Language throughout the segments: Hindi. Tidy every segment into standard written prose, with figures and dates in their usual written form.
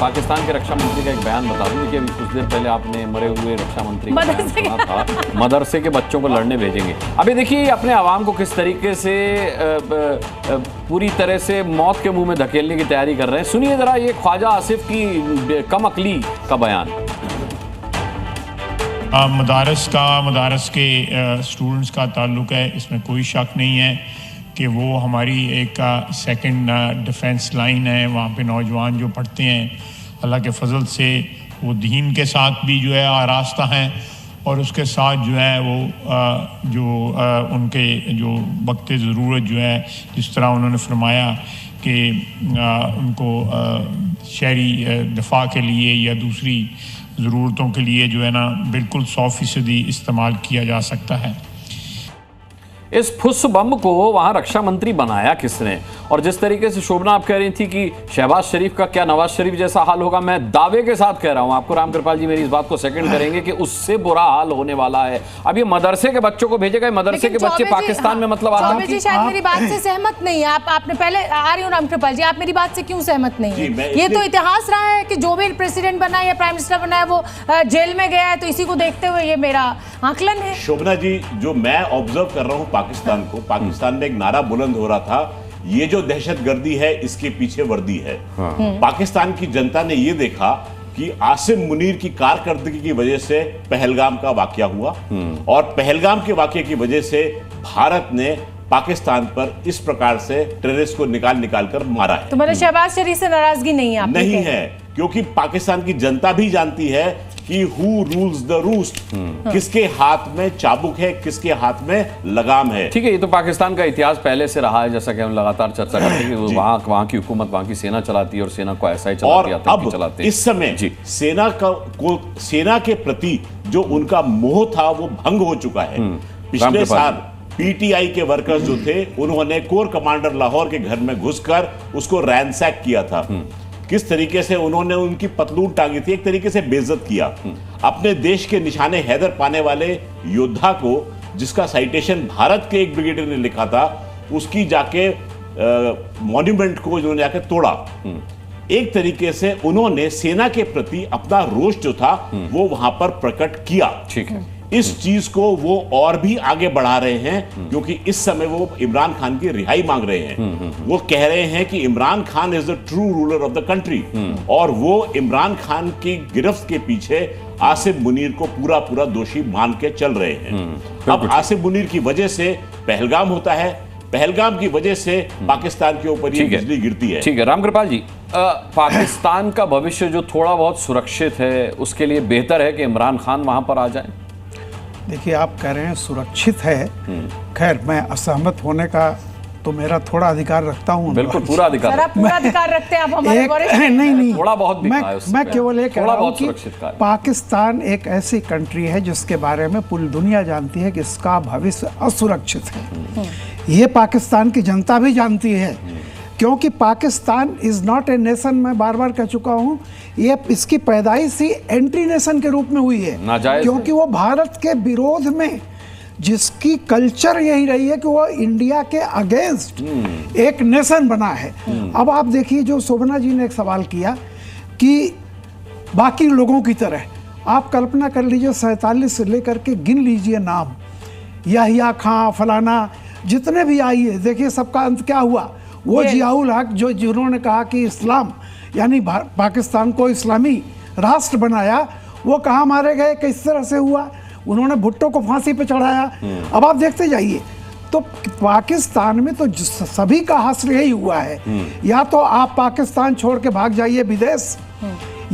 पाकिस्तान के रक्षा मंत्री का एक बयान बता दूं। देखिए, अभी कुछ देर पहले आपने मरे हुए रक्षा मंत्री का बयान सुना था, मदरसे के बच्चों को लड़ने भेजेंगे। अभी देखिए अपने आवाम को किस तरीके से पूरी तरह से मौत के मुंह में धकेलने की तैयारी कर रहे हैं। सुनिए जरा ये ख्वाजा आसिफ की कम अकली का बयान। मदारस के स्टूडेंट्स का ताल्लुक है, इसमें कोई शक नहीं है कि वो हमारी एक सेकंड डिफेंस लाइन है। वहाँ पे नौजवान जो पढ़ते हैं अल्लाह के फजल से वो दीन के साथ भी जो है आरास्ता हैं, और उसके साथ जो है वो उनके जो वक्त ज़रूरत जो है, जिस तरह उन्होंने फरमाया कि उनको शहरी दफा के लिए या दूसरी ज़रूरतों के लिए जो है ना बिल्कुल 100% इस्तेमाल किया जा सकता है। इस फुस बम को वहां रक्षा मंत्री बनाया किसने? और जिस तरीके से शोभना आप कह रही थी कि शहबाज शरीफ का क्या नवाज शरीफ जैसा हाल होगा, मैं दावे के साथ कह रहा हूं आपको, राम कृपाल जी मेरी इस बात को सेकंड करेंगे कि उससे बुरा हाल होने वाला है। अब ये मदरसे के बच्चों को भेजे गए, मदरसे के बच्चे पाकिस्तान में मतलब आतंकी। शायद मेरी बात से सहमत नहीं है आपने पहले आ रही हूँ राम कृपाल जी, आप मेरी बात से क्यों सहमत नहीं है? ये तो इतिहास रहा है कि जो भी प्रेसिडेंट बना या प्राइम मिनिस्टर बना है वो जेल में गया है, तो इसी को देखते हुए ये मेरा आकलन है। शोभना जी, जो मैं ऑब्जर्व कर रहा हूँ पाकिस्तान को, पाकिस्तान में एक नारा बुलंद हो रहा था, ये जो दहशतगर्दी है इसके पीछे वर्दी है। पाकिस्तान की जनता ने ये देखा कि आसिम मुनीर की कारकर्दगी की वजह से पहलगाम का वाकया हुआ, और पहलगाम के वाकये की वजह से भारत ने पाकिस्तान पर इस प्रकार से टेररिस्ट को निकाल कर मारा है। तो मतलब शहबाज शरीफ से नाराजगी नहीं है? नहीं है, क्योंकि पाकिस्तान की जनता भी जानती है कि हु रूल्स द रूस्ट, किसके हाथ में चाबुक है, किसके हाथ में लगाम है। ठीक है, ये तो पाकिस्तान का इतिहास पहले से रहा है, जैसा कि हम लगातार चर्चा करते हैं कि वहाँ की हुकूमत, वहाँ की सेना चलाती है और सेना को ऐसा ही चलाती है, और अब इस समय सेना के प्रति जो उनका मोह था वो भंग हो चुका है। पिछले साल पीटीआई के वर्कर्स जो थे उन्होंने कोर कमांडर लाहौर के घर में घुसकर उसको रैंसैक किया था। किस तरीके से उन्होंने उनकी पतलून टांगी थी, एक तरीके से बेइज्जत किया। अपने देश के निशाने हैदर पाने वाले योद्धा को, जिसका साइटेशन भारत के एक ब्रिगेडियर ने लिखा था, उसकी जाके मॉन्यूमेंट को उन्होंने जाके तोड़ा। एक तरीके से उन्होंने सेना के प्रति अपना रोष जो था वो वहां पर प्रकट किया। ठीक है, इस चीज को वो और भी आगे बढ़ा रहे हैं, क्योंकि इस समय वो इमरान खान की रिहाई मांग रहे हैं। वो कह रहे हैं कि Imran Khan is the true ruler of the country, और वो इमरान खान की गिरफ्त के पीछे आसिफ मुनीर को पूरा दोषी मान के चल रहे हैं। अब आसिफ मुनीर की वजह से पहलगाम होता है, पहलगाम की वजह से पाकिस्तान के ऊपर ये बिजली गिरती है। ठीक है राम कृपाल जी, पाकिस्तान का भविष्य जो थोड़ा बहुत सुरक्षित है, उसके लिए बेहतर है कि इमरान खान वहां पर आ जाए? देखिए, आप कह रहे हैं सुरक्षित है, खैर मैं असहमत होने का तो मेरा थोड़ा अधिकार रखता हूँ। बिल्कुल पूरा अधिकार, पूरा अधिकार रखते हैं आप हमारे नहीं थोड़ा बहुत मैं केवल एक कह रहा हूँ कि पाकिस्तान एक ऐसी कंट्री है जिसके बारे में पूरी दुनिया जानती है कि इसका भविष्य असुरक्षित है। ये पाकिस्तान की जनता भी जानती है, क्योंकि Pakistan is not a nation. मैं बार बार कह चुका हूँ, ये इसकी पैदाइश ही एंटी नेशन के रूप में हुई है, क्योंकि वो भारत के विरोध में, जिसकी कल्चर यही रही है कि वो इंडिया के अगेंस्ट एक नेशन बना है। अब आप देखिए, जो शोभना जी ने एक सवाल किया कि बाकी लोगों की तरह, आप कल्पना कर लीजिए 47 से लेकर के गिन लीजिए नाम, याहिया खां फलाना जितने भी आई है, देखिए सबका अंत क्या हुआ। वो जियाउल हक जिन्होंने कहा कि इस्लाम यानी पाकिस्तान को इस्लामी राष्ट्र बनाया, वो कहाँ मारे गए, किस तरह से हुआ? उन्होंने भुट्टो को फांसी पे चढ़ाया। अब आप देखते जाइए, तो पाकिस्तान में तो सभी का हश्र यही हुआ है, या तो आप पाकिस्तान छोड़ के भाग जाइए विदेश,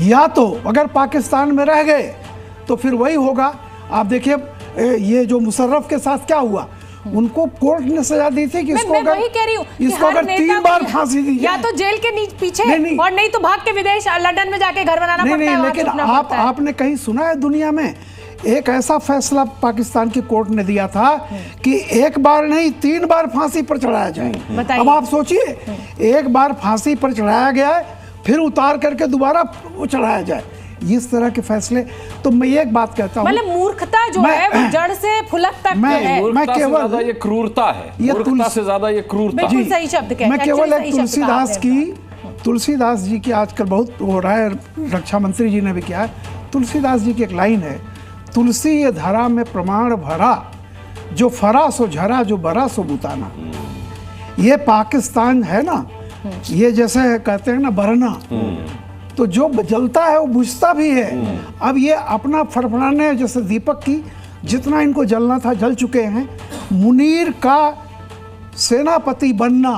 या तो अगर पाकिस्तान में रह गए तो फिर वही होगा। आप देखिए ये जो मुशर्रफ के साथ क्या हुआ, उनको कोर्ट ने सजा दी थी कि इसको अगर 3 बार फांसी दी या तो जेल के पीछे और नहीं तो भाग के विदेश लंदन में जाके घर बनाना पड़ता है। लेकिन आपने कहीं सुना है दुनिया में एक ऐसा फैसला पाकिस्तान की कोर्ट ने दिया था कि 1 बार नहीं 3 बार फांसी पर चढ़ाया जाए? अब आप सोचिए, 1 बार फांसी पर चढ़ाया गया है, फिर उतार करके दोबारा चढ़ाया जाए, इस तरह के फैसले। तो मैं एक बात कहता हूँ, मतलब मूर्खता जो है वो जड़ से फुलक तक है। मैं केवल ये क्रूरता से ज्यादा ये क्रूरता। बिल्कुल सही शब्द कहते हैं। मैं केवल एक तुलसीदास की तुलसीदास जी की आजकल बहुत हो रहा है, रक्षा मंत्री जी ने भी किया है। तुलसीदास जी की एक लाइन है, तुलसी ये धरा में प्रमाण भरा, जो फरा सो झरा, जो बरा सो बुताना। ये पाकिस्तान है ना, ये जैसे कहते हैं ना बरना, तो जो जलता है वो बुझता भी है। अब ये अपना फड़फड़ाने, जैसे दीपक की जितना इनको जलना था जल चुके हैं। मुनीर का सेनापति बनना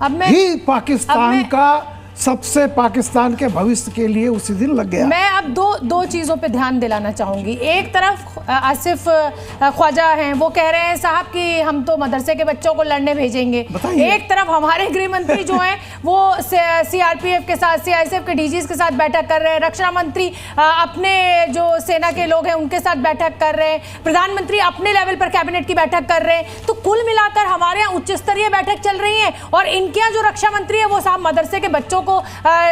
ही पाकिस्तान का सबसे, पाकिस्तान के भविष्य के लिए उसी दिन लग गया। मैं अब दो चीजों पे ध्यान दिलाना चाहूंगी। एक तरफ आसिफ ख्वाजा हैं, वो कह रहे हैं साहब कि हम तो मदरसे के बच्चों को लड़ने भेजेंगे। एक तरफ हमारे गृह मंत्री जो हैं वो सीआरपीएफ के साथ, सीआईएसएफ के डीजीज के साथ बैठक कर रहे हैं, रक्षा मंत्री अपने जो सेना के लोग हैं उनके साथ बैठक कर रहे हैं, प्रधानमंत्री अपने लेवल पर कैबिनेट की बैठक कर रहे हैं। तो कुल मिलाकर हमारे यहाँ उच्च स्तरीय बैठक चल रही है, और इनके यहाँ जो रक्षा मंत्री है वो साहब मदरसे के बच्चों को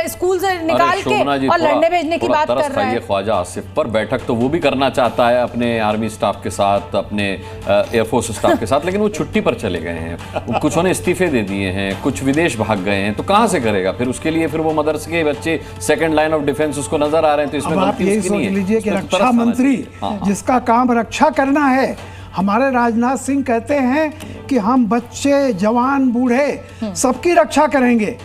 स्कूल से निकाल के और लड़ने भेजने की बात कर रहा है। ख्वाजा आसिफ पर बैठक तो वो भी करना चाहता है अपने आर्मी स्टाफ के साथ, अपने एयरफोर्स स्टाफ के साथ, लेकिन वो छुट्टी पर चले गए हैं, कुछ ने इस्तीफे दे दिए हैं, कुछ विदेश भाग गए हैं, तो कहां से करेगा फिर उसके लिए? फिर वो मदरसे के बच्चे सेकंड लाइन ऑफ डिफेंस उसको नजर आ रहे हैं, तो इसमें आप यही सोच लीजिए कि रक्षा मंत्री जिसका काम रक्षा करना है, हमारे राजनाथ सिंह कहते हैं कि हम बच्चे, जवान, बूढ़े सबकी रक्षा करेंगे,